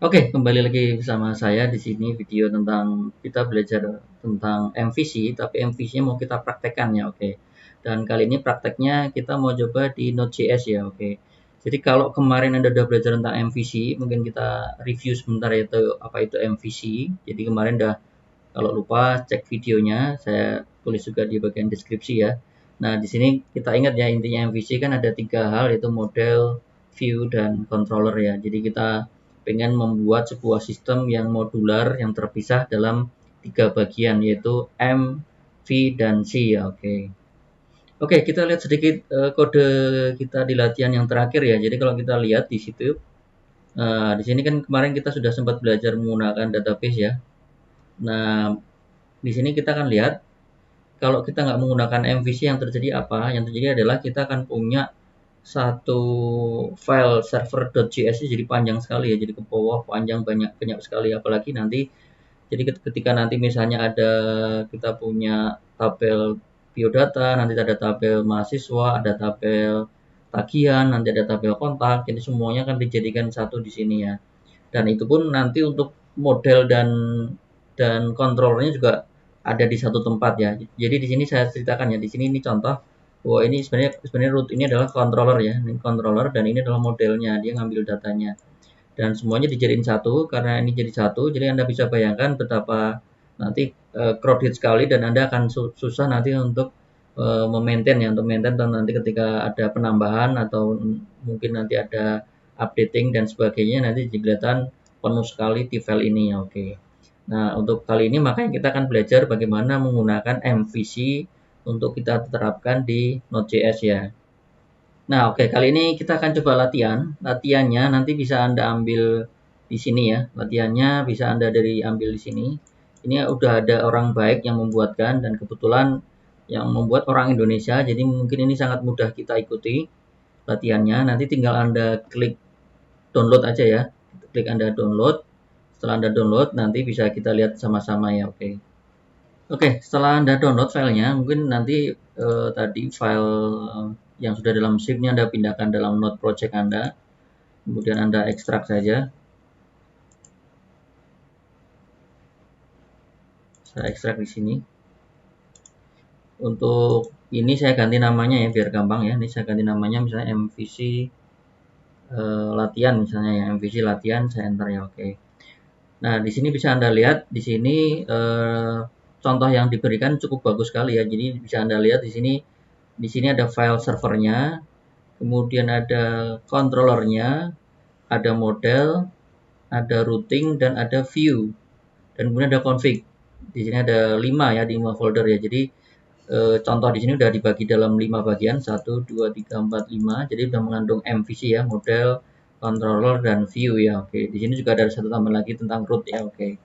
Oke, kembali lagi bersama saya di sini video tentang kita belajar tentang MVC, tapi MVC-nya mau kita praktekkan ya, oke. Dan kali ini prakteknya kita mau coba di Node.js ya, oke. Jadi kalau kemarin Anda udah belajar tentang MVC, mungkin kita review sebentar itu apa itu MVC. Jadi kemarin udah kalau lupa cek videonya, saya tulis juga di bagian deskripsi ya. Nah, di sini kita ingat ya intinya MVC kan ada tiga hal yaitu model, view, dan controller ya. Jadi kita pengen membuat sebuah sistem yang modular yang terpisah dalam tiga bagian yaitu M, V, dan C ya. Oke. Oke, kita lihat sedikit kode kita di latihan yang terakhir ya. Jadi kalau kita lihat di situ, di sini kan kemarin kita sudah sempat belajar menggunakan database ya. Nah, di sini kita akan lihat kalau kita nggak menggunakan MVC yang terjadi apa? Yang terjadi adalah kita akan punya satu file server.js jadi panjang sekali ya, jadi ke bawah panjang banyak sekali, apalagi nanti jadi ketika nanti misalnya ada kita punya tabel biodata, nanti ada tabel mahasiswa, ada tabel tagihan, nanti ada tabel kontak, jadi semuanya akan dijadikan satu di sini ya. Dan itu pun nanti untuk model dan kontrolnya juga ada di satu tempat ya. Jadi di sini saya ceritakan ya, di sini ini contoh bahwa ini sebenarnya root ini adalah controller ya, ini controller dan ini adalah modelnya, dia ngambil datanya. Dan semuanya dijadiin satu karena ini jadi satu, jadi Anda bisa bayangkan betapa nanti crowded sekali dan Anda akan susah nanti untuk memaintain ya, untuk maintain nanti ketika ada penambahan atau mungkin nanti ada updating dan sebagainya nanti kelihatan penuh sekali di file ini ya. Oke. Nah, untuk kali ini makanya kita akan belajar bagaimana menggunakan MVC untuk kita terapkan di Node.js ya. Nah, oke, kali ini kita akan coba latihan. Latihannya nanti bisa Anda ambil di sini ya. Latihannya bisa Anda ambil di sini. Ini udah ada orang baik yang membuatkan dan kebetulan yang membuat orang Indonesia. Jadi mungkin ini sangat mudah kita ikuti latihannya. Nanti tinggal Anda klik download aja ya. Klik Anda download. Setelah Anda download nanti bisa kita lihat sama-sama ya. Oke. Oke, setelah Anda download filenya, mungkin nanti tadi file yang sudah dalam zip-nya Anda pindahkan dalam Node project Anda, kemudian Anda ekstrak saja. Saya ekstrak di sini. Untuk ini saya ganti namanya ya, biar gampang ya. Ini saya ganti namanya misalnya MVC latihan misalnya ya, MVC latihan, saya enter ya, oke. Nah, di sini bisa Anda lihat, di sini contoh yang diberikan cukup bagus sekali ya. Jadi bisa Anda lihat di sini ada file servernya, kemudian ada controllernya, ada model, ada routing, dan ada view. Dan kemudian ada config. Di sini ada 5 ya, di 5 folder ya. Jadi contoh di sini sudah dibagi dalam 5 bagian, 1, 2, 3, 4, 5. Jadi sudah mengandung MVC ya, model, controller, dan view ya. Oke, di sini juga ada satu tambah lagi tentang root ya. Oke.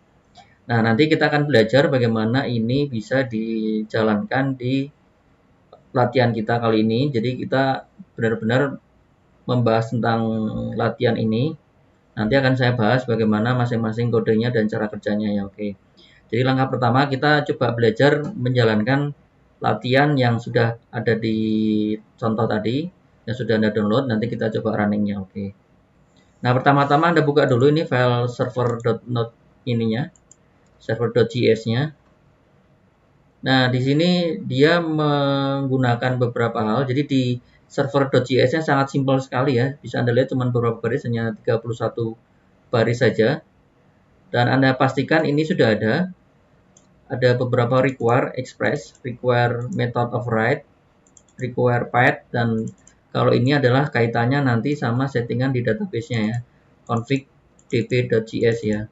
Nah, nanti kita akan belajar bagaimana ini bisa dijalankan di latihan kita kali ini. Jadi kita benar-benar membahas tentang latihan ini. Nanti akan saya bahas bagaimana masing-masing kodenya dan cara kerjanya ya. Oke. Jadi langkah pertama kita coba belajar menjalankan latihan yang sudah ada di contoh tadi, yang sudah Anda download. Nanti kita coba runningnya. Oke. Nah, pertama-tama Anda buka dulu ini file server.node ininya, server.js-nya. Nah, di sini dia menggunakan beberapa hal. Jadi di server.js-nya sangat simpel sekali ya. Bisa Anda lihat cuma beberapa baris, hanya 31 baris saja. Dan Anda pastikan ini sudah ada. Ada beberapa require express, require method of write, require path, dan kalau ini adalah kaitannya nanti sama settingan di database-nya ya. Config db.js ya.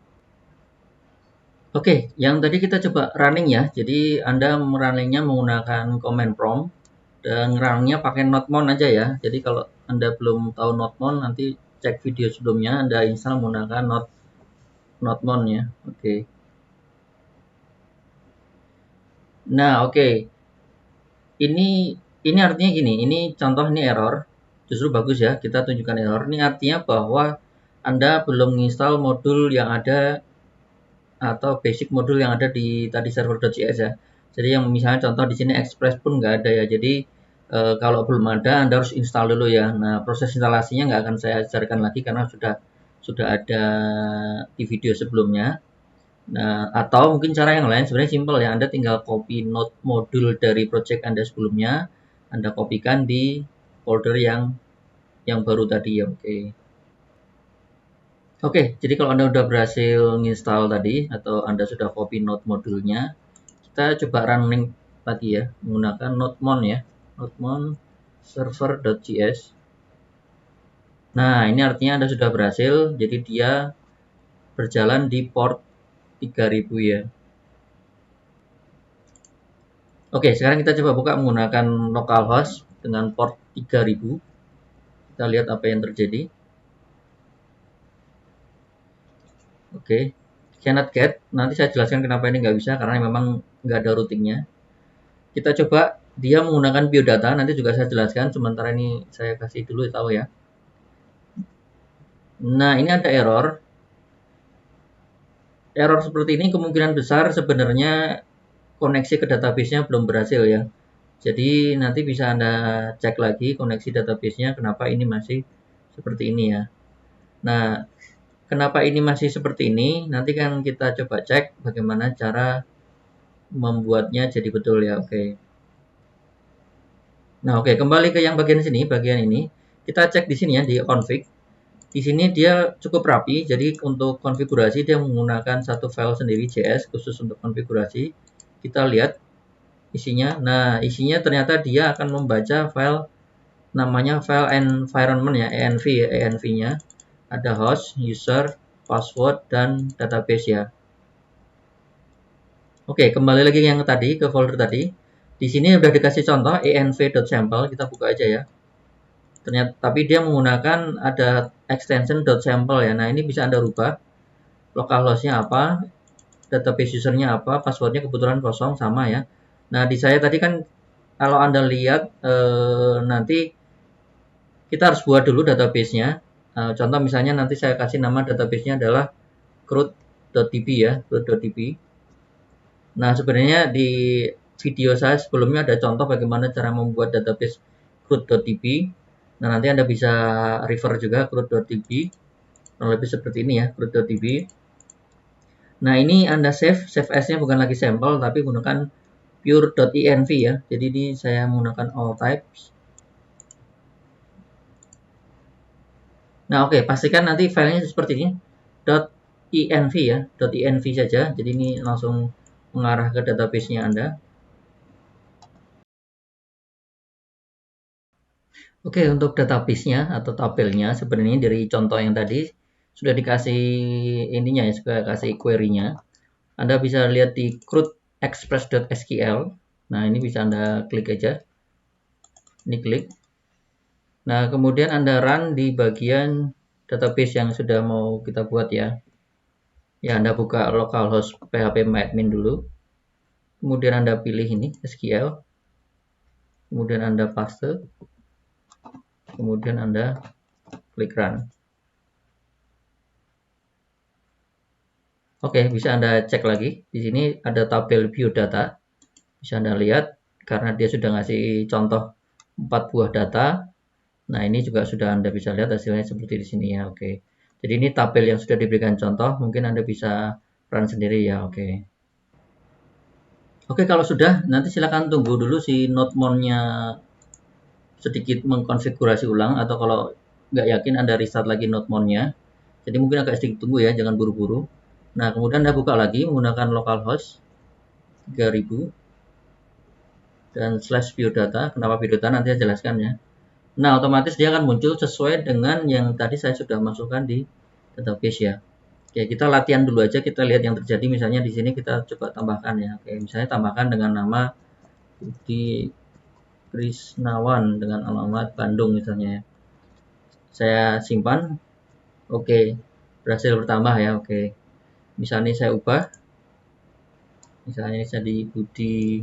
Oke, yang tadi kita coba running ya. Jadi Anda runningnya menggunakan command prompt dan runningnya pakai nodemon aja ya. Jadi kalau Anda belum tahu nodemon, nanti cek video sebelumnya, Anda install menggunakan nodemon ya. Oke. Nah, oke. Ini artinya gini, ini contoh ini error. Justru bagus ya, kita tunjukkan error. Ini artinya bahwa Anda belum menginstal modul yang ada atau basic modul yang ada di tadi server.js ya. Jadi yang misalnya contoh di sini Express pun nggak ada ya. Jadi kalau belum ada Anda harus install dulu ya. Nah, proses instalasinya nggak akan saya ajarkan lagi karena sudah ada di video sebelumnya. Nah, atau mungkin cara yang lain sebenarnya simple ya. Anda tinggal copy node modul dari project Anda sebelumnya, Anda kopikan di folder yang baru tadi ya. Oke, jadi kalau Anda sudah berhasil install tadi atau Anda sudah copy node modulnya, kita coba running lagi ya menggunakan nodemon ya. Nodemon server.js. Nah, ini artinya Anda sudah berhasil, jadi dia berjalan di port 3000 ya. Oke, sekarang kita coba buka menggunakan localhost dengan port 3000. Kita lihat apa yang terjadi. Oke, cannot get. Nanti saya jelaskan kenapa ini nggak bisa, karena memang nggak ada routingnya. Kita coba dia menggunakan biodata, nanti juga saya jelaskan. Sementara ini saya kasih dulu tahu ya. Nah, ini ada error. Error seperti ini kemungkinan besar sebenarnya koneksi ke database-nya belum berhasil ya. Jadi nanti bisa Anda cek lagi koneksi database-nya kenapa ini masih seperti ini ya. Nah, kenapa ini masih seperti ini? Nanti kan kita coba cek bagaimana cara membuatnya jadi betul ya. Oke. Nah, oke, kembali ke yang bagian sini, bagian ini. Kita cek di sini ya di config. Di sini dia cukup rapi, jadi untuk konfigurasi dia menggunakan satu file sendiri JS khusus untuk konfigurasi. Kita lihat isinya. Nah, isinya ternyata dia akan membaca file namanya file environment ya, env ya, env-nya. Ada host, user, password, dan database ya. Oke, kembali lagi yang tadi ke folder tadi. Di sini udah dikasih contoh env.sample, kita buka aja ya. Ternyata tapi dia menggunakan ada extension .sample ya. Nah, ini bisa Anda rubah. Localhost-nya apa, database usernya apa, passwordnya kebetulan kosong sama ya. Nah, di saya tadi kan kalau Anda lihat nanti kita harus buat dulu database-nya. Contoh misalnya nanti saya kasih nama database-nya adalah crude.db ya, crude.db. Nah, sebenarnya di video saya sebelumnya ada contoh bagaimana cara membuat database crude.db. Nah, nanti Anda bisa refer juga crude.db. Lebih seperti ini ya, crude.db. Nah, ini Anda save as-nya bukan lagi sampel, tapi menggunakan pure.env ya. Jadi ini saya menggunakan all types. Nah, oke, pastikan nanti filenya seperti ini. .env ya, .env saja. Jadi ini langsung mengarah ke database-nya Anda. Oke, untuk database-nya atau tabelnya sebenarnya dari contoh yang tadi sudah dikasih ininya ya, sudah kasih query-nya. Anda bisa lihat di crude_express.sql. Nah, ini bisa Anda klik aja. Ini klik. Nah, kemudian Anda run di bagian database yang sudah mau kita buat ya. Ya, Anda buka localhost phpMyAdmin dulu. Kemudian Anda pilih ini SQL. Kemudian Anda paste. Kemudian Anda klik run. Oke, bisa Anda cek lagi. Di sini ada tabel biodata. Bisa Anda lihat karena dia sudah ngasih contoh 4 buah data. Nah, ini juga sudah Anda bisa lihat hasilnya seperti di sini ya. Oke. Jadi ini tabel yang sudah diberikan contoh, mungkin Anda bisa run sendiri ya. Oke. Oke, kalau sudah nanti silakan tunggu dulu si nodemon-nya sedikit mengkonfigurasi ulang, atau kalau nggak yakin Anda restart lagi nodemon-nya. Jadi mungkin agak sedikit tunggu ya, jangan buru-buru. Nah, kemudian Anda buka lagi menggunakan localhost 3000 dan /biodata. Kenapa biodata nanti saya jelaskan ya. Nah, otomatis dia akan muncul sesuai dengan yang tadi saya sudah masukkan di database ya. Oke, kita latihan dulu aja, kita lihat yang terjadi. Misalnya di sini kita coba tambahkan ya. Oke, misalnya tambahkan dengan nama Budi Krisnawan dengan alamat Bandung misalnya ya. Saya simpan. Oke, berhasil bertambah ya. Oke. Misalnya saya ubah. Misalnya saya di Budi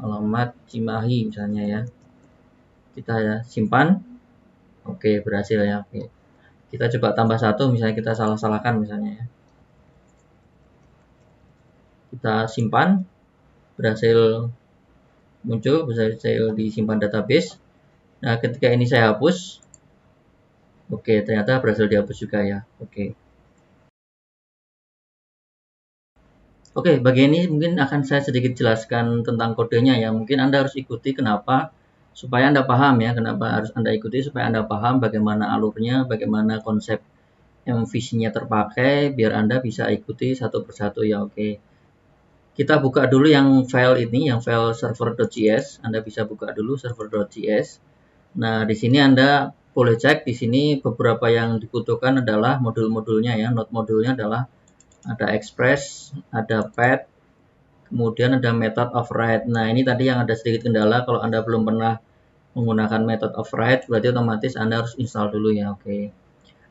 alamat Cimahi misalnya ya. Kita simpan. Oke, berhasil ya. Oke. Kita coba tambah satu, misalnya kita salah-salahkan misalnya ya. Kita simpan, berhasil muncul, berhasil disimpan database. Nah, ketika ini saya hapus, Oke, ternyata berhasil dihapus juga ya. Oke. Oke, bagian ini mungkin akan saya sedikit jelaskan tentang kodenya ya. Mungkin Anda harus ikuti kenapa, supaya Anda paham ya, kenapa harus Anda ikuti supaya Anda paham bagaimana alurnya, bagaimana konsep MVC-nya terpakai, biar Anda bisa ikuti satu persatu ya. Oke. Kita buka dulu yang file ini, yang file server.js. Anda bisa buka dulu server.js. Nah, di sini Anda boleh cek di sini beberapa yang dibutuhkan adalah modul-modulnya ya. Node modulnya adalah ada express, ada pet, kemudian ada method of write. Nah, ini tadi yang ada sedikit kendala kalau Anda belum pernah menggunakan method of write, berarti otomatis Anda harus install dulu ya. Oke.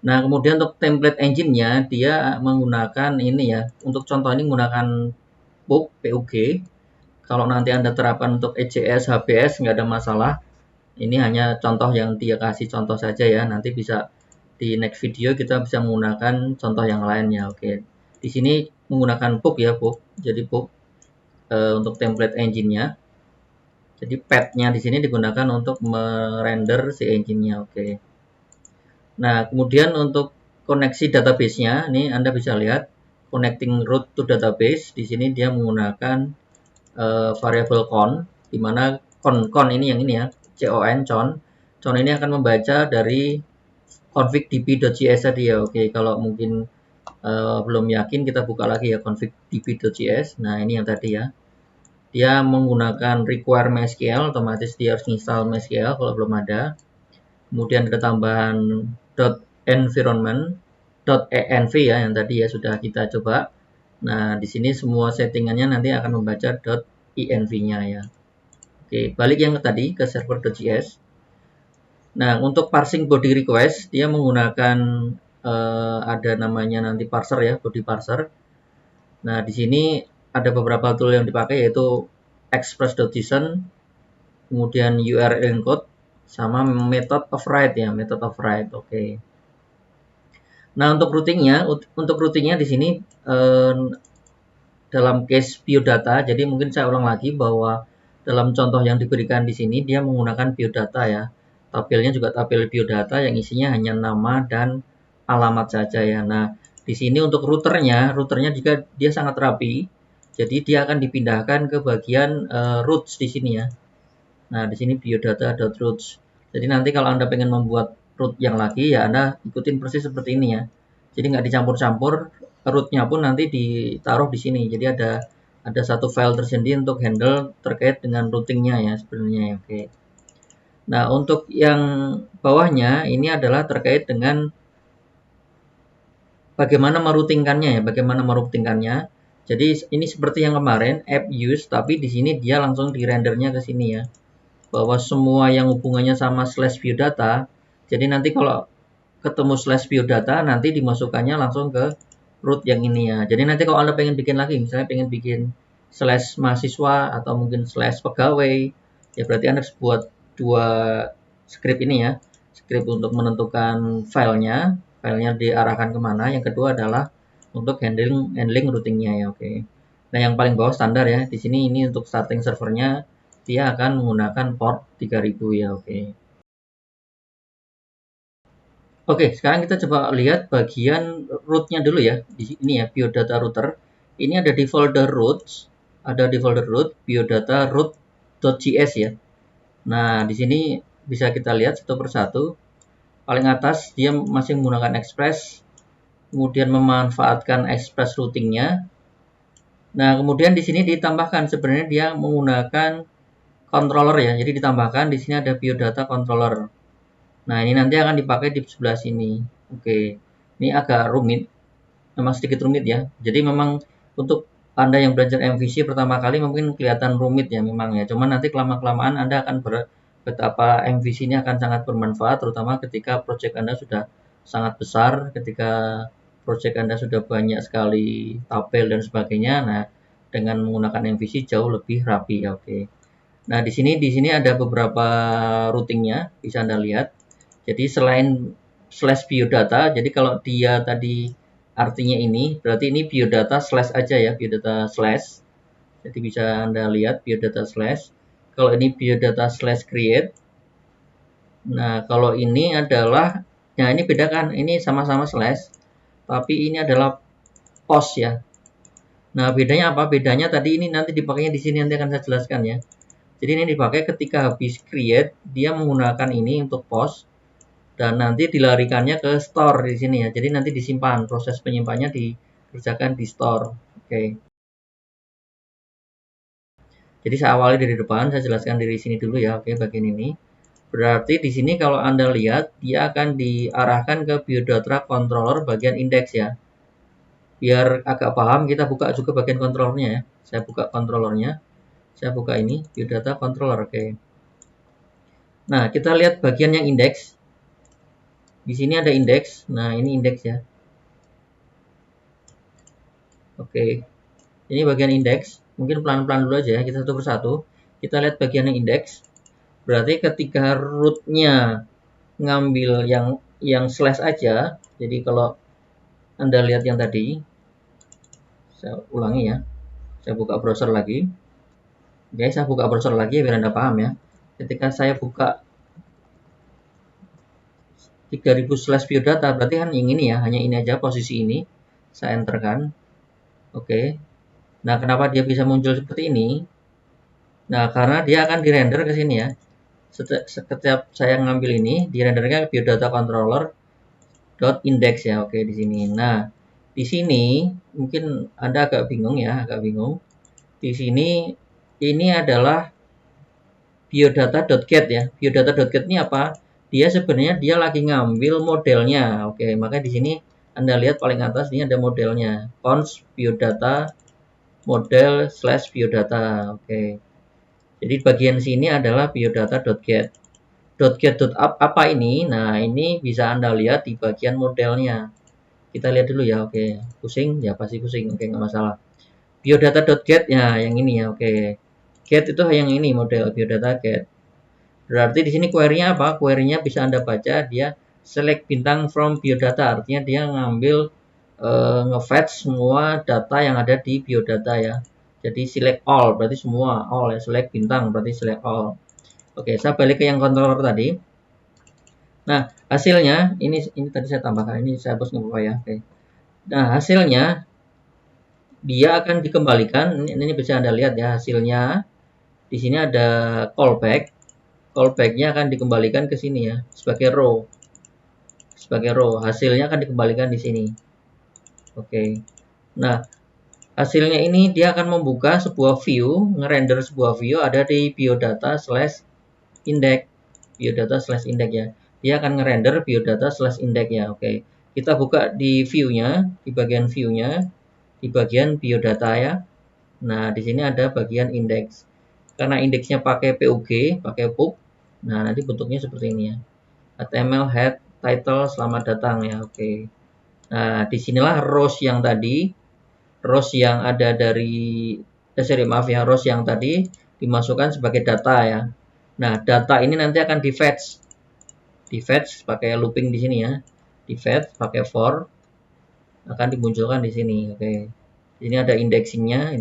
Nah, kemudian untuk template engine-nya dia menggunakan ini ya. Untuk contoh ini menggunakan PUG. Kalau nanti Anda terapkan untuk ECS, HBS nggak ada masalah. Ini hanya contoh yang dia kasih contoh saja ya. Nanti bisa di next video kita bisa menggunakan contoh yang lainnya. Oke. Di sini menggunakan PUG ya, PUG. Jadi PUG untuk template engine-nya. Jadi pad-nya di sini digunakan untuk merender si engine-nya. Oke. Nah, kemudian untuk koneksi database-nya, ini Anda bisa lihat connecting root to database. Di sini dia menggunakan variabel con, di mana con ini yang ini ya, con ini akan membaca dari config db.js tadi ya. Oke, kalau mungkin belum yakin kita buka lagi ya config db.js. Nah, ini yang tadi ya. Dia menggunakan require MySQL, otomatis dia harus install MySQL kalau belum ada. Kemudian ada tambahan .environment, .env ya yang tadi ya sudah kita coba. Nah, di sini semua settingannya nanti akan membaca .env-nya ya. Oke, balik yang tadi ke server.js. Nah, untuk parsing body request dia menggunakan ada namanya nanti parser ya, body parser. Nah, di sini ada beberapa tool yang dipakai yaitu express.json, kemudian URL encode, sama method of write ya, method of write. Oke. Nah, untuk routingnya di sini dalam case biodata, jadi mungkin saya ulang lagi bahwa dalam contoh yang diberikan di sini dia menggunakan biodata ya. Tabelnya juga tabel biodata yang isinya hanya nama dan alamat saja ya. Nah, di sini untuk routernya juga dia sangat rapi. Jadi dia akan dipindahkan ke bagian routes di sini ya. Nah, di sini biodata.routes. Jadi nanti kalau Anda pengen membuat root yang lagi, ya Anda ikutin persis seperti ini ya. Jadi nggak dicampur-campur, rootnya pun nanti ditaruh di sini. Jadi ada satu file tersendiri untuk handle terkait dengan routingnya ya sebenarnya ya. Oke. Nah, untuk yang bawahnya ini adalah terkait dengan bagaimana meroutingkannya ya, bagaimana meroutingkannya. Jadi ini seperti yang kemarin app use, tapi di sini dia langsung di rendernya ke sini ya. Bahwa semua yang hubungannya sama slash biodata, jadi nanti kalau ketemu slash biodata, nanti dimasukkannya langsung ke root yang ini ya. Jadi nanti kalau Anda pengen bikin lagi, misalnya pengen bikin slash mahasiswa atau mungkin slash pegawai, ya berarti Anda harus buat dua script ini ya. Script untuk menentukan filenya diarahkan kemana. Yang kedua adalah untuk handling routingnya ya, oke. Nah, yang paling bawah standar ya. Di sini ini untuk starting servernya dia akan menggunakan port 3000 ya, oke. Oke, sekarang kita coba lihat bagian root-nya dulu ya. Di sini ya, biodata router. Ini ada di folder root biodata root.js ya. Nah, di sini bisa kita lihat satu persatu. Paling atas dia masih menggunakan Express, kemudian memanfaatkan Express routingnya. Nah, kemudian di sini ditambahkan sebenarnya dia menggunakan controller ya. Jadi ditambahkan di sini ada biodata controller. Nah, ini nanti akan dipakai di sebelah sini. Oke. Ini agak rumit. Memang sedikit rumit ya. Jadi memang untuk Anda yang belajar MVC pertama kali mungkin kelihatan rumit ya memang ya. Cuman nanti kelamaan Anda akan betapa MVC ini akan sangat bermanfaat terutama ketika proyek Anda sudah sangat besar, ketika proyek Anda sudah banyak sekali tabel dan sebagainya. Nah, dengan menggunakan MVC jauh lebih rapi ya. Oke. Nah, di sini ada beberapa routingnya bisa Anda lihat. Jadi selain slash biodata, jadi kalau dia tadi artinya ini, berarti ini biodata slash aja ya, biodata slash. Jadi bisa Anda lihat biodata slash. Kalau ini biodata slash create. Nah, kalau ini adalah Nah, ini bedakan, ini sama-sama slash, tapi ini adalah post ya. Nah, bedanya apa? Bedanya tadi ini nanti dipakainya di sini, nanti akan saya jelaskan ya. Jadi ini dipakai ketika habis create, dia menggunakan ini untuk post, dan nanti dilarikannya ke store di sini ya. Jadi nanti disimpan, proses penyimpannya dikerjakan di store. Oke. Jadi saya awali dari depan, saya jelaskan dari sini dulu ya. Oke, bagian ini. Berarti di sini kalau Anda lihat, dia akan diarahkan ke biodata controller bagian index ya. Biar agak paham, kita buka juga bagian controllernya ya. Saya buka controllernya. Saya buka ini, biodata controller. Oke. Nah, kita lihat bagian yang index. Di sini ada index. Nah, ini index ya. Oke. Ini bagian index. Mungkin pelan-pelan dulu aja ya, kita satu persatu. Kita lihat bagian yang index. Berarti ketika root-nya ngambil yang slash aja. Jadi kalau Anda lihat yang tadi, saya ulangi ya. Saya buka browser lagi. Oke, saya buka browser lagi biar Anda paham ya. Ketika saya buka 3000 slash biodata, berarti kan yang ini ya, hanya ini aja posisi ini. Saya enterkan. Oke. Nah, kenapa dia bisa muncul seperti ini? Nah, karena dia akan dirender ke sini ya. Setiap saya ngambil ini, direndernya ke biodata controller .index ya. Oke, di sini. Nah, di sini mungkin Anda agak bingung ya, agak bingung. Di sini ini adalah biodata.get ya. Biodata.get ini apa? Dia sebenarnya dia lagi ngambil modelnya. Oke, maka di sini Anda lihat paling atas ini ada modelnya. Cons biodata model slash biodata. Oke. Jadi bagian sini adalah biodata.get. .get.up apa ini? Nah, ini bisa Anda lihat di bagian modelnya. Kita lihat dulu ya. Oke. Pusing? Ya pasti pusing. Oke, nggak masalah. Biodata.get ya, yang ini ya. Oke. Get itu yang ini model biodata get. Berarti di sini query-nya apa? Query-nya bisa Anda baca, dia select bintang from biodata. Artinya dia ngambil nge-fetch semua data yang ada di biodata ya. Jadi select all, berarti semua all ya. Select bintang, berarti select all. Oke, saya balik ke yang controller tadi. Nah, hasilnya ini tadi saya tambahkan, ini saya hapus nggak apa-apa ya. Oke. Nah, hasilnya dia akan dikembalikan. Ini bisa Anda lihat ya hasilnya. Di sini ada callback. Callback-nya akan dikembalikan ke sini ya sebagai row. Sebagai row, hasilnya akan dikembalikan di sini. Oke. Nah, hasilnya ini dia akan membuka sebuah view, ngerender sebuah view ada di biodata slash index. Biodata slash index ya. Dia akan ngerender biodata slash index ya. Oke. Kita buka di view-nya, di bagian view-nya, di bagian biodata ya. Nah, di sini ada bagian index. Karena indeksnya pakai PUG, pakai PUG, nah nanti bentuknya seperti ini ya. HTML head title selamat datang ya. Oke. Nah, disinilah rows yang tadi, rows yang ada dari maaf ya, rows yang tadi dimasukkan sebagai data ya. Nah, data ini nanti akan di fetch pakai looping di sini ya. Di fetch pakai for akan dimunculkan di sini. Oke. Ini ada indexingnya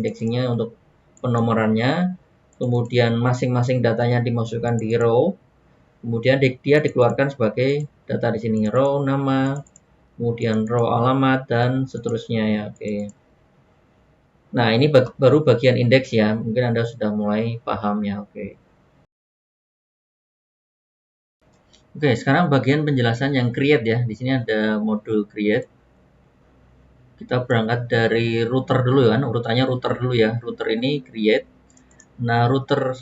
untuk penomorannya. Kemudian masing-masing datanya dimasukkan di row. Kemudian dia dikeluarkan sebagai data di sini, row nama, kemudian row alamat dan seterusnya ya. Oke. Nah, ini baru bagian indeks ya. Mungkin Anda sudah mulai paham ya. Oke. Oke, sekarang bagian penjelasan yang create ya. Di sini ada modul create. Kita berangkat dari router dulu ya. Urutannya router dulu ya. Router ini create. Nah, router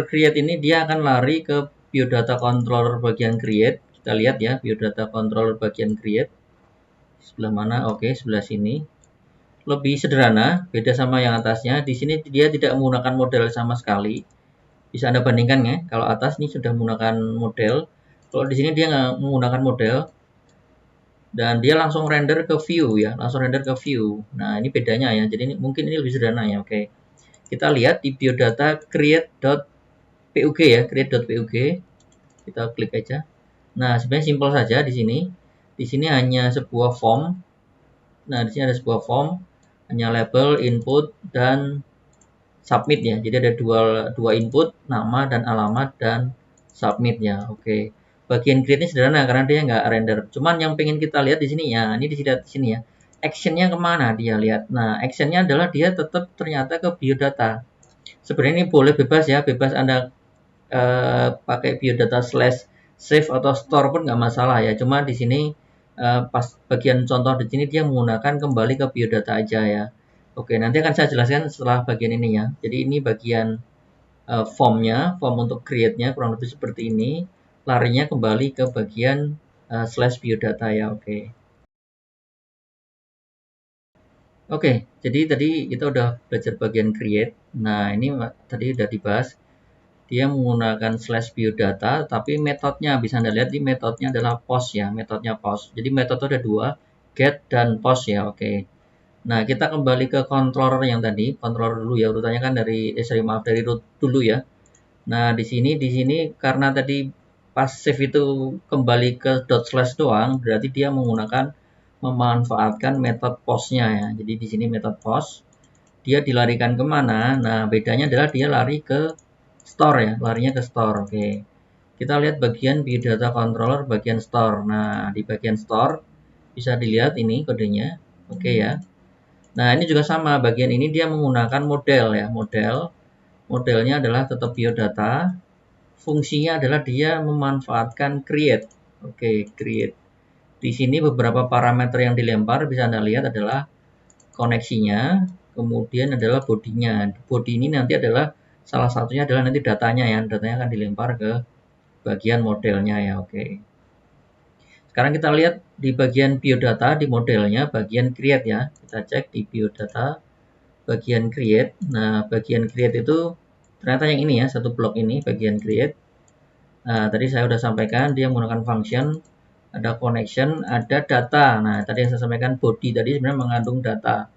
create ini dia akan lari ke biodata controller bagian create. Kita lihat ya, biodata controller bagian create. Sebelah mana? Oke, sebelah sini. Lebih sederhana, beda sama yang atasnya. Di sini dia tidak menggunakan model sama sekali. Bisa Anda bandingkan ya. Kalau atas ini sudah menggunakan model. Kalau di sini dia nggak menggunakan model. Dan dia langsung render ke view ya. Langsung render ke view. Nah, ini bedanya ya. Jadi mungkin ini lebih sederhana ya. Oke. Kita lihat di biodata create.pug ya, create.pug. Kita klik aja. Nah, sebenarnya simpel saja di sini. Di sini hanya sebuah form. Nah, di sini ada sebuah form, hanya label, input, dan submit ya. Jadi ada dua input, nama dan alamat dan submit ya. Oke. bagian create ini sederhana karena dia nggak render. Cuman yang pengen kita lihat di sini ya, ini di sini ya. Actionnya kemana dia lihat. Nah, actionnya adalah dia tetap ternyata ke biodata. Sebenarnya ini boleh bebas ya, bebas Anda pakai biodata slash save atau store pun nggak masalah ya. Cuma di sini pas bagian contoh di sini dia menggunakan kembali ke biodata aja ya. Oke, nanti akan saya jelaskan setelah bagian ini ya. Jadi ini bagian formnya, form untuk create-nya kurang lebih seperti ini. Larinya kembali ke bagian slash biodata ya. Oke. Oke, jadi tadi kita udah belajar bagian create. Nah, ini tadi udah dibahas. Dia menggunakan slash biodata, tapi metodenya bisa Anda lihat di metodenya adalah post ya, metodenya post. Jadi metode ada dua, get dan post ya, oke. Nah, kita kembali ke controller yang tadi, controller dulu ya, urutannya kan dari root dulu ya. Nah, di sini karena tadi pas save itu kembali ke dot slash doang, berarti dia memanfaatkan metode postnya ya. Jadi di sini metode post, dia dilarikan kemana? Nah, bedanya adalah dia lari ke store ya, larinya ke store. Oke. Kita lihat bagian biodata controller bagian store. Nah, di bagian store bisa dilihat ini kodenya. Oke ya. Nah, ini juga sama. Bagian ini dia menggunakan model ya, modelnya adalah tetap biodata. Fungsinya adalah dia memanfaatkan create. Oke, create. Di sini beberapa parameter yang dilempar bisa Anda lihat adalah koneksinya, kemudian adalah bodinya. Body ini nanti adalah salah satunya adalah nanti datanya ya, datanya akan dilempar ke bagian modelnya ya, oke. Sekarang kita lihat di bagian biodata di modelnya, bagian create ya. Kita cek di biodata, bagian create. Nah, bagian create itu ternyata yang ini ya, satu blok ini, bagian create. Nah, tadi saya sudah sampaikan dia menggunakan function, ada connection, ada data. Nah, tadi yang saya sampaikan body tadi sebenarnya mengandung data.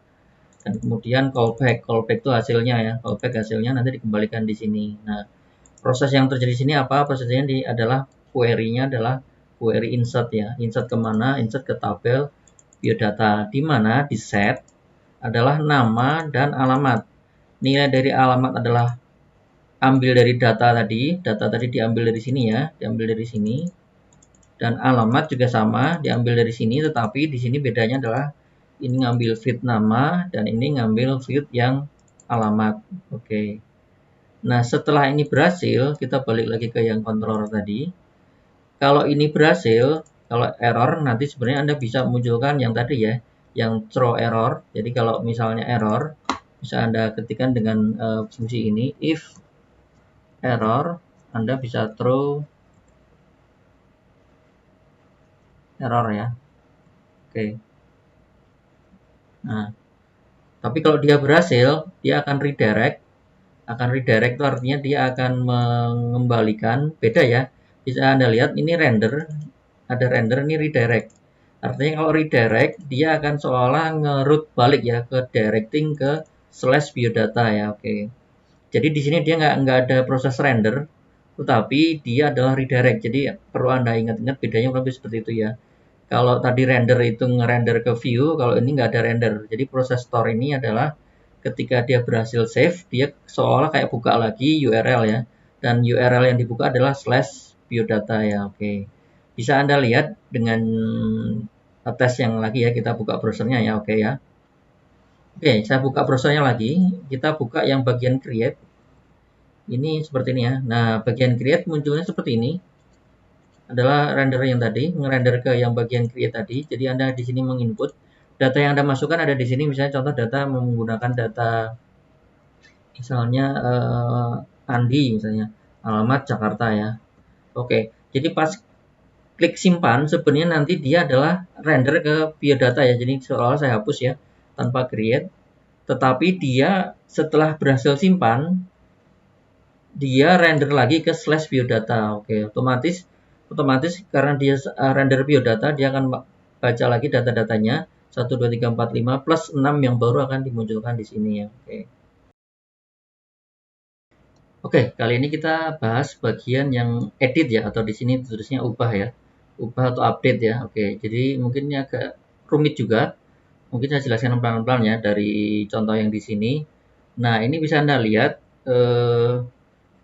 Dan kemudian callback itu hasilnya ya, callback hasilnya nanti dikembalikan di sini. Nah, proses yang terjadi di sini apa? Prosesnya adalah query-nya adalah query insert ya, insert kemana? Insert ke tabel biodata, di mana di set adalah nama dan alamat. Nilai dari alamat adalah ambil dari data tadi diambil dari sini ya, diambil dari sini. Dan alamat juga sama, diambil dari sini, tetapi di sini bedanya adalah ini ngambil field nama dan ini ngambil field yang alamat. Oke. Nah, setelah ini berhasil, kita balik lagi ke yang controller tadi. Kalau ini berhasil, kalau error nanti sebenarnya Anda bisa munculkan yang tadi ya, yang throw error. Jadi kalau misalnya error, bisa Anda ketikkan dengan fungsi ini, if error, Anda bisa throw error ya. Oke. Nah, tapi kalau dia berhasil, dia akan redirect. Akan redirect itu artinya dia akan mengembalikan, beda ya. Bisa Anda lihat ini render, ada render ini redirect. Artinya kalau redirect, dia akan seolah nge-route balik ya ke directing ke slash biodata ya. Oke. Jadi di sini dia nggak ada proses render, tetapi dia adalah redirect. Jadi perlu Anda ingat-ingat bedanya lebih seperti itu ya. Kalau tadi render itu nge-render ke view, kalau ini nggak ada render. Jadi proses store ini adalah ketika dia berhasil save, dia seolah kayak buka lagi URL ya. Dan URL yang dibuka adalah slash biodata ya. Oke. Bisa Anda lihat dengan tes yang lagi ya, kita buka browsernya ya. Oke ya. Oke, saya buka browsernya lagi. Kita buka yang bagian create. Ini seperti ini ya. Nah, bagian create munculnya seperti ini. Adalah render yang tadi, ngerender ke yang bagian create tadi. Jadi Anda di sini menginput data yang Anda masukkan ada di sini, misalnya contoh data menggunakan data misalnya Andi misalnya, alamat Jakarta ya. Oke, jadi pas klik simpan sebenarnya nanti dia adalah render ke biodata ya. Jadi seolah saya hapus ya tanpa create. Tetapi dia setelah berhasil simpan dia render lagi ke slash biodata. Oke, otomatis karena dia render biodata, dia akan baca lagi data-datanya 1, 2, 3, 4, 5 plus 6 yang baru akan dimunculkan di sini ya. Oke, kali ini kita bahas bagian yang edit ya, atau di sini tulisnya ubah ya. Ubah atau update ya. Oke, jadi mungkin ini agak rumit juga. Mungkin saya jelaskan pelan-pelan ya dari contoh yang di sini. Nah, ini bisa Anda lihat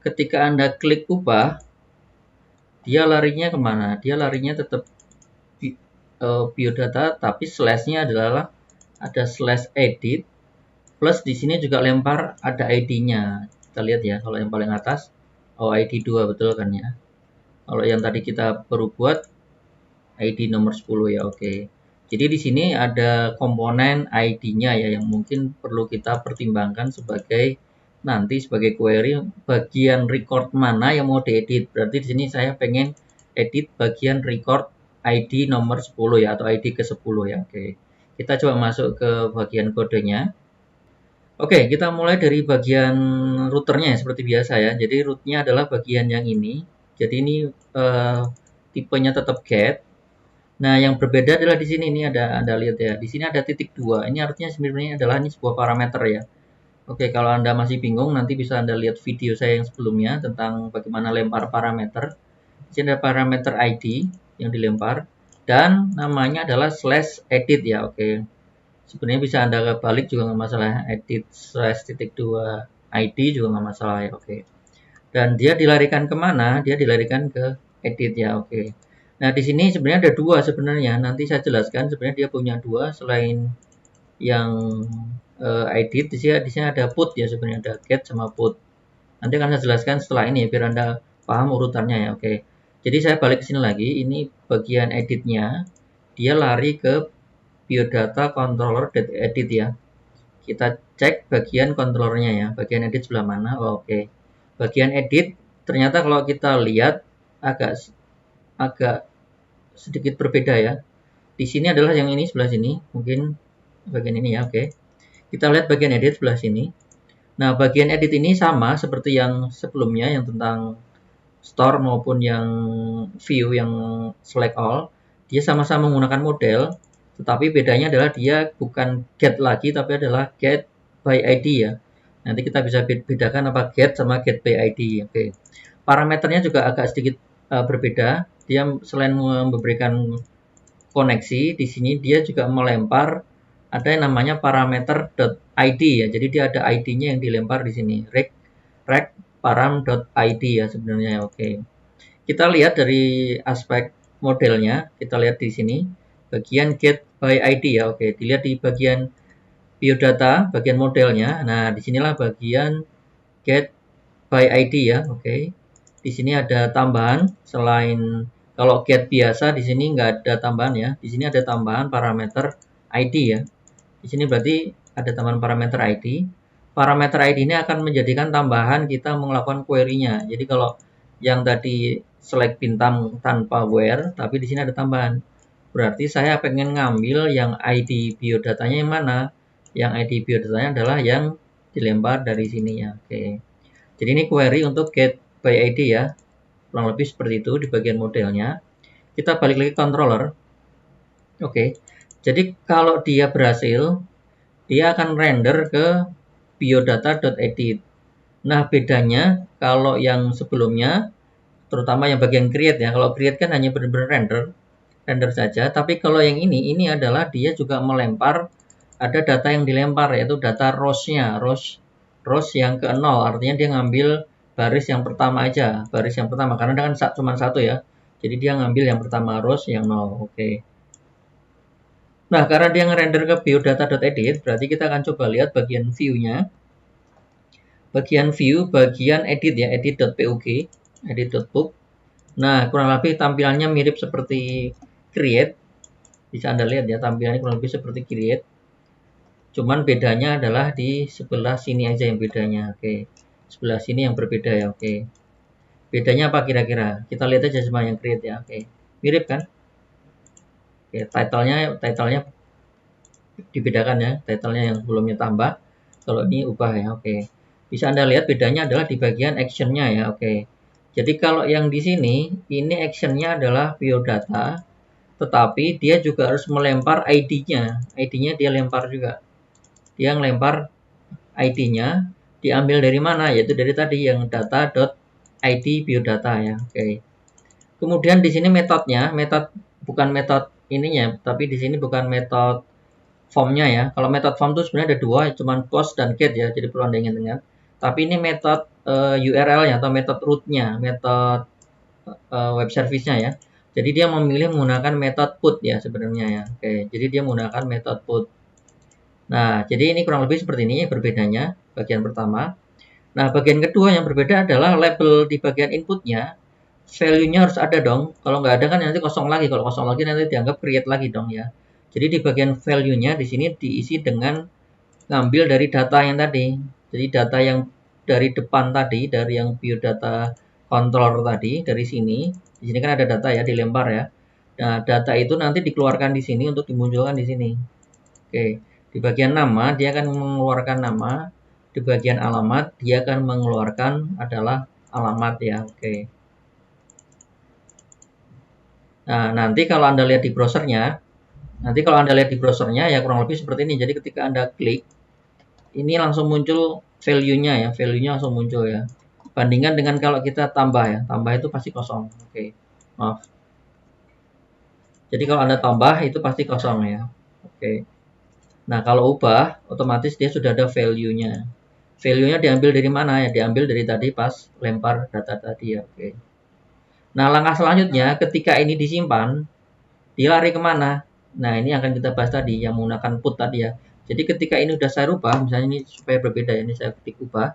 ketika Anda klik ubah, dia larinya kemana? Dia larinya tetap biodata, tapi slashnya adalah ada slash edit, plus di sini juga lempar ada ID-nya. Kita lihat ya, kalau yang paling atas, oh ID 2 betul kan ya. Kalau yang tadi kita baru buat ID nomor 10 ya, oke. Jadi di sini ada komponen ID-nya ya yang mungkin perlu kita pertimbangkan sebagai nanti sebagai query bagian record mana yang mau diedit. Berarti di sini saya pengen edit bagian record ID nomor 10 ya atau ID ke 10 ya, oke. Kita coba masuk ke bagian kodenya. Oke, kita mulai dari bagian routernya ya, seperti biasa ya. Jadi rootnya adalah bagian yang ini. Jadi ini tipenya tetap get. Nah, yang berbeda adalah di sini ini ada Anda lihat ya. Di sini ada titik 2. Ini artinya sebenarnya adalah ini sebuah parameter ya. Oke, kalau Anda masih bingung nanti bisa Anda lihat video saya yang sebelumnya tentang bagaimana lempar parameter. Di sini ada parameter ID yang dilempar dan namanya adalah slash edit ya. Oke. Sebenarnya bisa Anda balik juga nggak masalah, edit slash titik 2 ID juga nggak masalah ya, oke. Dan dia dilarikan kemana? Dia dilarikan ke edit ya, oke. Nah di sini sebenarnya ada dua sebenarnya, nanti saya jelaskan sebenarnya dia punya dua selain yang edit. Di sini ada put ya, sebenarnya ada get sama put. Nanti akan saya jelaskan setelah ini ya, biar Anda paham urutannya ya, oke. Jadi saya balik ke sini lagi, ini bagian editnya, dia lari ke biodata controller edit ya. Kita cek bagian controllernya ya, bagian edit sebelah mana. Oh, oke. Bagian edit ternyata kalau kita lihat agak sedikit berbeda ya. Di sini adalah yang ini sebelah sini, mungkin bagian ini ya, oke. Kita lihat bagian edit sebelah sini. Nah, bagian edit ini sama seperti yang sebelumnya yang tentang store maupun yang view yang select all. Dia sama-sama menggunakan model, tetapi bedanya adalah dia bukan get lagi tapi adalah get by ID ya. Nanti kita bisa bedakan apa get sama get by ID. Oke. Parameternya juga agak sedikit berbeda. Dia selain memberikan koneksi, di sini dia juga melempar ada yang namanya parameter.id ya. Jadi dia ada ID-nya yang dilempar di sini. Rec param.id ya sebenarnya. Oke. Kita lihat dari aspek modelnya, kita lihat di sini bagian get by ID ya. Oke, dilihat di bagian biodata, bagian modelnya. Nah, disinilah bagian get by ID ya. Oke. Di sini ada tambahan selain kalau get biasa di sini nggak ada tambahan ya. Di sini ada tambahan parameter ID ya. Di sini berarti ada tambahan parameter ID. Parameter ID ini akan menjadikan tambahan kita melakukan query-nya. Jadi kalau yang tadi select bintang tanpa where, tapi di sini ada tambahan. Berarti saya pengen ngambil yang ID biodatanya yang mana? Yang ID biodatanya adalah yang dilempar dari sini ya. Oke. Jadi ini query untuk get by ID ya. Kurang lebih seperti itu di bagian modelnya. Kita balik lagi controller. Oke. Jadi kalau dia berhasil, dia akan render ke biodata.edit. Nah, bedanya kalau yang sebelumnya, terutama yang bagian create ya. Kalau create kan hanya benar-benar render saja. Tapi kalau yang ini adalah dia juga melempar, ada data yang dilempar yaitu data rows-nya, rows yang ke 0. Artinya dia ngambil baris yang pertama aja, baris yang pertama karena kan cuma satu ya. Jadi dia ngambil yang pertama rows yang 0. Oke. Nah, karena dia ngerender ke biodata.edit, berarti kita akan coba lihat bagian view-nya. Bagian view, bagian edit ya, edit.pug, edit.pug. Nah, kurang lebih tampilannya mirip seperti create. Bisa Anda lihat ya, tampilannya kurang lebih seperti create. Cuman bedanya adalah di sebelah sini aja yang bedanya. Oke. Sebelah sini yang berbeda ya, oke. Bedanya apa kira-kira? Kita lihat aja sama yang create ya, oke. Mirip kan? Oke, title-nya dibedakan ya, title-nya yang sebelumnya tambah, kalau ini ubah ya, oke. Bisa Anda lihat bedanya adalah di bagian action-nya ya, oke. Jadi kalau yang di sini, ini action-nya adalah biodata, tetapi dia juga harus melempar ID-nya. ID-nya dia lempar juga. Dia ngelempar ID-nya, diambil dari mana? Yaitu dari tadi yang data.id biodata ya, oke. Kemudian di sini metodenya, bukan metode ininya, tapi di sini bukan metode formnya ya. Kalau metode form itu sebenarnya ada dua, cuma post dan get ya, jadi perlu Anda ingat-ingat. Tapi ini metode URL-nya atau metode root-nya, metode web service-nya ya. Jadi dia memilih menggunakan metode put ya sebenarnya ya. Oke, jadi dia menggunakan metode put. Nah, jadi ini kurang lebih seperti ini berbedanya bagian pertama. Nah, bagian kedua yang berbeda adalah label di bagian inputnya. Value-nya harus ada dong. Kalau nggak ada kan nanti kosong lagi. Kalau kosong lagi nanti dianggap create lagi dong ya. Jadi di bagian value-nya di sini diisi dengan ngambil dari data yang tadi. Jadi data yang dari depan tadi, dari yang biodata controller tadi, dari sini. Di sini kan ada data ya, dilempar ya. Nah, data itu nanti dikeluarkan di sini untuk dimunculkan di sini. Oke, di bagian nama dia akan mengeluarkan nama, di bagian alamat dia akan mengeluarkan adalah alamat ya. Oke. Nah, nanti kalau Anda lihat di browsernya, ya kurang lebih seperti ini. Jadi ketika Anda klik, ini langsung muncul value-nya ya, value-nya langsung muncul ya. Bandingkan dengan kalau kita tambah ya, tambah itu pasti kosong. Oke, maaf. Jadi kalau Anda tambah itu pasti kosong ya. Oke. Nah, kalau ubah, otomatis dia sudah ada value-nya. Value-nya diambil dari mana ya? Diambil dari tadi pas lempar data tadi ya. Oke. Nah, langkah selanjutnya ketika ini disimpan, dia lari kemana? Nah, ini akan kita bahas tadi yang menggunakan put tadi ya. Jadi ketika ini sudah saya rubah, misalnya ini supaya berbeda ya, ini saya klik ubah.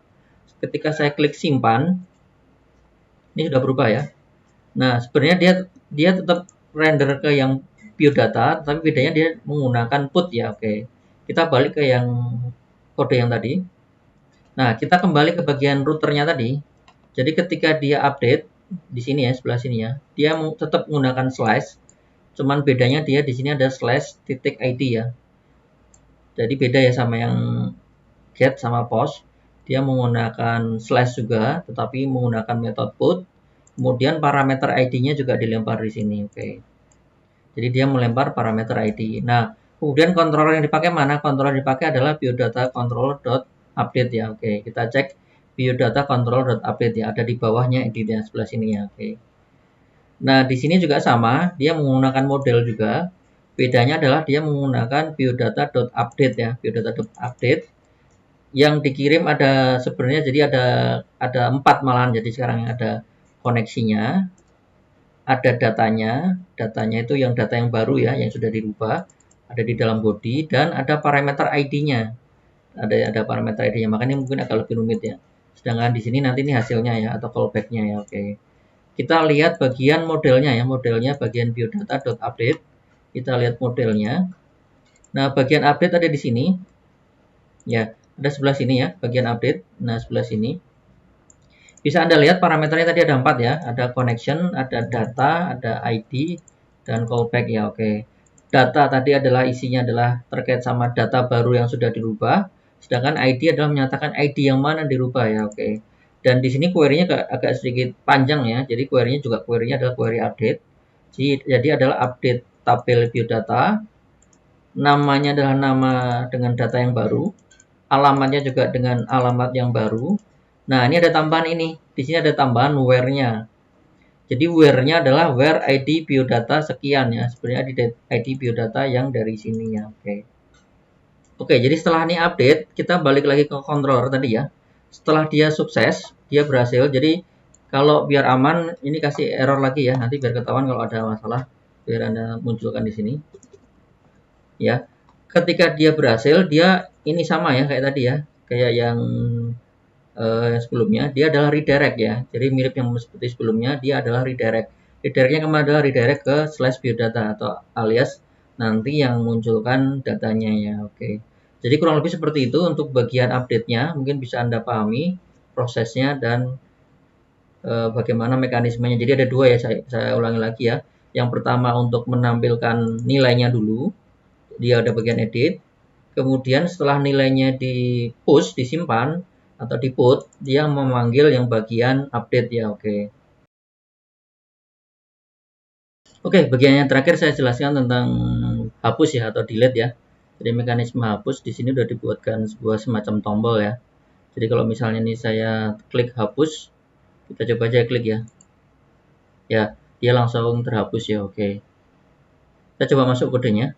Ketika saya klik simpan, ini sudah berubah ya. Nah, sebenarnya dia tetap render ke yang biodata, tapi bedanya dia menggunakan put ya. Oke. Kita balik ke yang kode yang tadi. Nah, kita kembali ke bagian routernya tadi. Jadi ketika dia update di sini ya, sebelah sini ya, dia tetap menggunakan slash. Cuman bedanya dia di sini ada slash titik id ya. Jadi beda ya sama yang get sama post. Dia menggunakan slash juga, tetapi menggunakan metode put. Kemudian parameter id-nya juga dilempar di sini. Oke. Jadi dia melempar parameter id. Nah, kemudian controller yang dipakai mana? Controller yang dipakai adalah biodata controller.update ya. Oke, kita cek biodata controller.update ya. Ada di bawahnya editnya sebelah sini ya. Oke. Nah, di sini juga sama, dia menggunakan model juga. Bedanya adalah dia menggunakan biodata.update ya, biodata.update yang dikirim ada sebenarnya jadi ada 4 malahan. Jadi sekarang ada koneksinya, ada datanya itu yang data yang baru ya, yang sudah dirubah, ada di dalam body dan ada parameter ID-nya. Ada parameter ID-nya, makanya mungkin agak lebih rumit ya. Sedangkan di sini nanti ini hasilnya ya atau callback-nya ya. Oke. Kita lihat bagian modelnya ya, modelnya bagian biodata.update. Kita lihat modelnya. Nah, bagian update ada di sini. Ya, ada sebelah sini ya, bagian update. Nah, sebelah sini. Bisa Anda lihat parameternya tadi ada 4 ya. Ada connection, ada data, ada ID, dan callback ya. Oke. Data tadi adalah isinya adalah terkait sama data baru yang sudah dirubah. Sedangkan ID adalah menyatakan ID yang mana dirubah ya. Oke. Dan di sini query-nya agak sedikit panjang ya. Jadi query-nya adalah query update. Jadi adalah update tabel biodata. Namanya adalah nama dengan data yang baru. Alamatnya juga dengan alamat yang baru. Nah, ini ada tambahan ini. Di sini ada tambahan where-nya. Jadi where-nya adalah where ID biodata sekian ya. Sebenarnya ID biodata yang dari sini ya. Oke. Oke, jadi setelah ini update, kita balik lagi ke controller tadi ya. Setelah dia sukses, dia berhasil. Jadi kalau biar aman, ini kasih error lagi ya. Nanti biar ketahuan kalau ada masalah, biar Anda munculkan di sini. Ya. Ketika dia berhasil, dia ini sama ya kayak tadi ya. Kayak yang sebelumnya, dia adalah redirect ya. Jadi mirip yang seperti sebelumnya, dia adalah redirect. Redirectnya kemana? Adalah redirect ke /biodata atau alias nanti yang munculkan datanya ya. Oke. Jadi kurang lebih seperti itu untuk bagian update-nya. Mungkin bisa Anda pahami prosesnya dan bagaimana mekanismenya. Jadi ada 2 ya, saya ulangi lagi ya. Yang pertama untuk menampilkan nilainya dulu. Dia ada bagian edit. Kemudian setelah nilainya di push, disimpan, atau di put, dia memanggil yang bagian update ya. Oke. Oke, bagian yang terakhir saya jelaskan tentang hapus ya atau delete ya. Jadi mekanisme hapus di sini sudah dibuatkan sebuah semacam tombol ya. Jadi kalau misalnya ini saya klik hapus, kita coba aja klik ya. Ya, dia langsung terhapus ya. Oke. Kita coba masuk kodenya.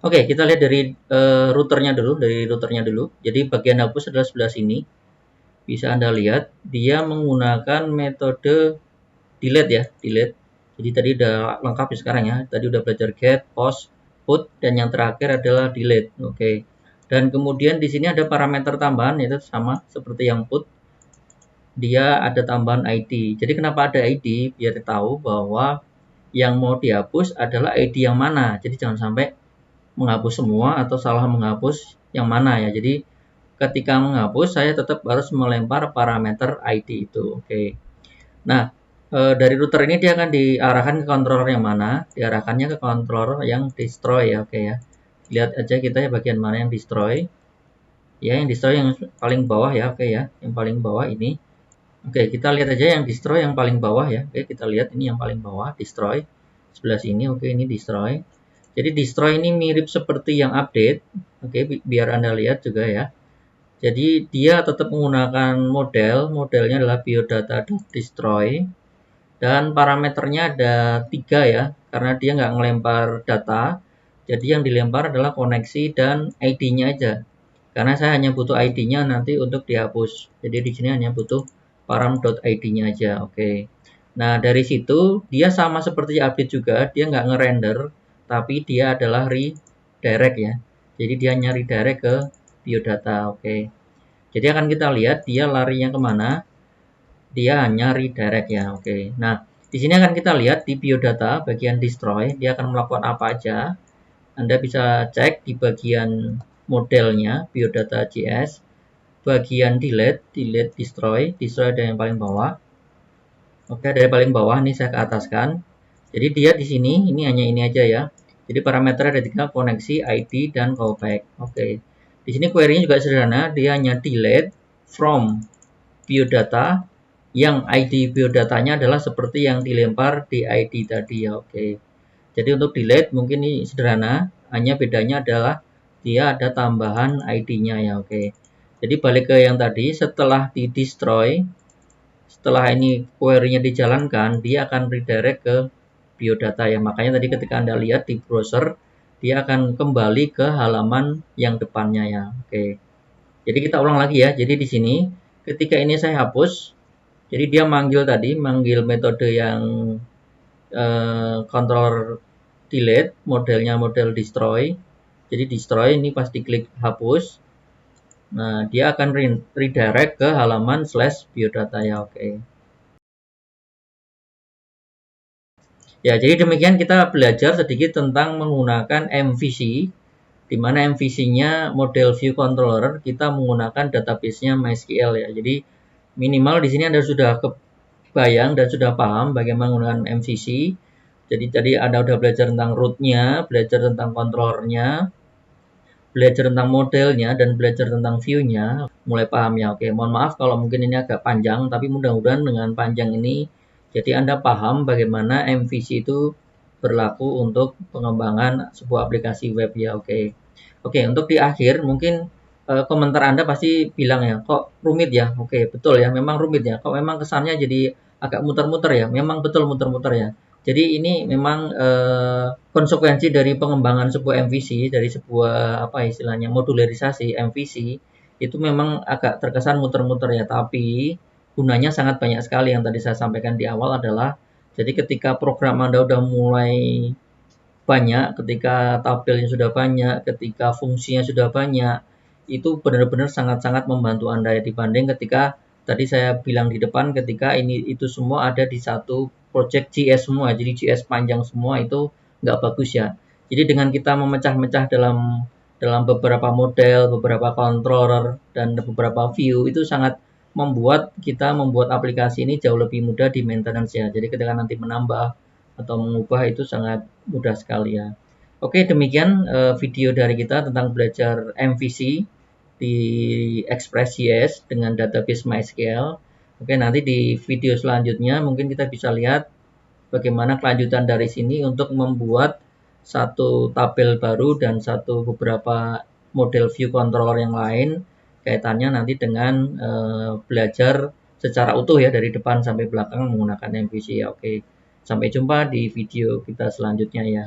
Oke, kita lihat dari routernya dulu. Jadi bagian hapus adalah sebelah sini. Bisa Anda lihat, dia menggunakan metode delete ya, delete. Jadi tadi udah lengkap ya sekarang ya. Tadi udah belajar get, post, put, dan yang terakhir adalah delete. Oke. Dan kemudian di sini ada parameter tambahan, yaitu sama seperti yang put. Dia ada tambahan ID. Jadi kenapa ada ID? Biar tahu bahwa yang mau dihapus adalah ID yang mana. Jadi jangan sampai menghapus semua atau salah menghapus yang mana ya. Jadi ketika menghapus saya tetap harus melempar parameter ID itu. Oke. Nah, dari router ini dia akan diarahkan ke controller yang mana? Diarahkannya ke controller yang destroy ya. Oke ya. Lihat aja kita ya bagian mana yang destroy. Ya, yang destroy yang paling bawah ya. Oke ya. Yang paling bawah ini. Oke, kita lihat aja yang destroy yang paling bawah ya. Oke, kita lihat ini yang paling bawah, destroy. Sebelah sini, oke, ini destroy. Jadi destroy ini mirip seperti yang update. Oke, biar Anda lihat juga ya. Jadi dia tetap menggunakan modelnya adalah biodata.destroy. Dan parameternya ada 3 ya, karena dia nggak ngelempar data. Jadi yang dilempar adalah koneksi dan ID-nya aja. Karena saya hanya butuh ID-nya nanti untuk dihapus. Jadi di sini hanya butuh param.id-nya aja. Oke. Nah, dari situ dia sama seperti update juga, dia nggak ngerender, tapi dia adalah redirect ya. Jadi dia nyari direct ke biodata. Oke. Jadi akan kita lihat dia larinya kemana. Dia hanya redirect ya. Oke. Nah, di sini akan kita lihat di biodata bagian destroy, dia akan melakukan apa aja. Anda bisa cek di bagian modelnya biodata.js. Bagian delete, destroy ada yang paling bawah. Oke, dari paling bawah ini saya ke ataskan. Jadi dia di sini, ini hanya ini aja ya. Jadi parameter ada 3, koneksi, ID, dan callback. Oke. Di sini query-nya juga sederhana, dia hanya delete from biodata yang ID biodatanya adalah seperti yang dilempar di ID tadi ya. Oke. Jadi untuk delete mungkin ini sederhana, hanya bedanya adalah dia ada tambahan ID-nya ya. Oke. Jadi balik ke yang tadi, setelah di destroy, setelah ini query-nya dijalankan, dia akan redirect ke biodata ya. Makanya tadi ketika Anda lihat di browser, dia akan kembali ke halaman yang depannya ya. Oke. Jadi kita ulang lagi ya. Jadi di sini ketika ini saya hapus, jadi dia manggil metode yang controller delete, modelnya model destroy. Jadi destroy ini pasti klik hapus. Nah, dia akan redirect ke halaman /biodata ya, oke. Ya, jadi demikian kita belajar sedikit tentang menggunakan MVC, di mana MVC-nya model view controller, kita menggunakan database-nya MySQL ya. Jadi minimal di sini Anda sudah kebayang dan sudah paham bagaimana menggunakan MVC. Jadi tadi Anda sudah belajar tentang root-nya, belajar tentang controller-nya, belajar tentang modelnya, dan belajar tentang view-nya. Mulai paham ya. Oke, mohon maaf kalau mungkin ini agak panjang, tapi mudah-mudahan dengan panjang ini jadi Anda paham bagaimana MVC itu berlaku untuk pengembangan sebuah aplikasi web ya. Oke. Oke, untuk di akhir mungkin komentar Anda pasti bilang ya, kok rumit ya? Oke, betul ya, memang rumit ya. Kok memang kesannya jadi agak muter-muter ya? Memang betul muter-muter ya. Jadi ini memang konsekuensi dari pengembangan sebuah MVC, dari sebuah apa istilahnya modularisasi MVC itu memang agak terkesan muter-muter ya, tapi gunanya sangat banyak sekali. Yang tadi saya sampaikan di awal adalah jadi ketika program Anda sudah mulai banyak, ketika tabelnya sudah banyak, ketika fungsinya sudah banyak, itu benar-benar sangat-sangat membantu Anda ya, dibanding ketika tadi saya bilang di depan ketika itu semua ada di satu project JS semua, jadi JS panjang semua itu nggak bagus ya. Jadi dengan kita memecah-mecah dalam beberapa model, beberapa controller, dan beberapa view itu sangat membuat aplikasi ini jauh lebih mudah di maintenance ya. Jadi ketika nanti menambah atau mengubah itu sangat mudah sekali ya. Oke, demikian video dari kita tentang belajar MVC di Express.js dengan database MySQL. Oke, nanti di video selanjutnya mungkin kita bisa lihat bagaimana kelanjutan dari sini untuk membuat satu tabel baru dan beberapa model view controller yang lain kaitannya nanti dengan belajar secara utuh ya dari depan sampai belakang menggunakan MVC ya. Oke, sampai jumpa di video kita selanjutnya ya.